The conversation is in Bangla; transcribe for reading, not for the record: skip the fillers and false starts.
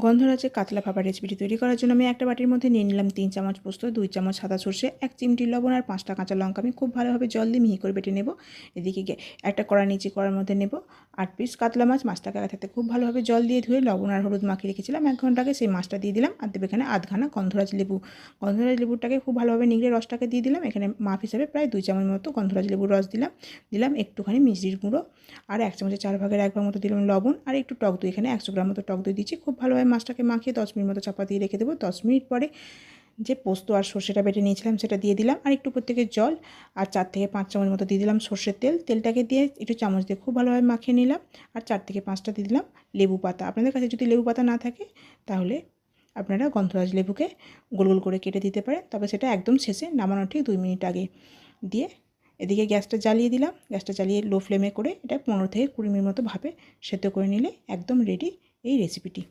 গন্ধরাজের কাতলা ভাপা রেসিপিটি তৈরি করার জন্য আমি একটা বাটির মধ্যে নিয়ে নিলাম 3 চামচ পোস্ত, 2 চামচ সাদা সর্ষে, 1 চিমটি লবণ আর 5টা কাঁচা লঙ্কা। আমি খুব ভালোভাবে জল দিয়ে মিহি করে বেটে নেব। এদিকে একটা কড়া নিচে কড়ার মধ্যে নেব 8 পিস কাতলা মাছ। মাছটাকে আগে থাকতে খুব ভালোভাবে জল দিয়ে ধুয়ে লবণ আর হলুদ মাখিয়ে রেখেছিলাম 1 ঘন্টা আগে। সেই মাছটা দিয়ে দিলাম আর দেব এখানে আধখানা গন্ধরাজ লেবু। গন্ধরাজ লেবুটাকে খুব ভালোভাবে নিগড়ে রসটাকে দিয়ে দিলাম। এখানে মাপ হিসাবে প্রায় 2 চামচ মতো গন্ধরাজ লেবুর রস দিলাম একটুখানি মিষ্টির গুঁড়ো আর 1 চামচের 4 ভাগের 1 ভাগ মতো দিলাম লবণ আর একটু টক দই। এখানে 100 গ্রাম মতো টক দই দিচ্ছি। খুব ভালোভাবে মাছটাকে মাখিয়ে 10 মিনিট মতো চাপা দিয়ে রেখে দেবো। 10 মিনিট পরে যে পোস্ত আর সর্ষেটা বেটে নিয়েছিলাম সেটা দিয়ে দিলাম আর একটু উপর থেকে জল আর 4 থেকে 5 চামচ মতো দিয়ে দিলাম সর্ষের তেল। তেলটাকে দিয়ে একটু চামচ দিয়ে খুব ভালোভাবে মাখিয়ে নিলাম আর 4 থেকে 5টা দিয়ে দিলাম লেবু পাতা। আপনাদের কাছে যদি লেবু পাতা না থাকে তাহলে আপনারা গন্ধরাজ লেবুকে গোল গোল করে কেটে দিতে পারেন, তবে সেটা একদম শেষে নামানোর ঠিক 2 মিনিট আগে দিয়ে এদিকে গ্যাসটা জ্বালিয়ে দিলাম। গ্যাসটা জ্বালিয়ে লো ফ্লেমে করে এটা 15 থেকে 20 মিনিট মতো ভাপে সেদ্ধ করে নিলে একদম রেডি এই রেসিপিটি।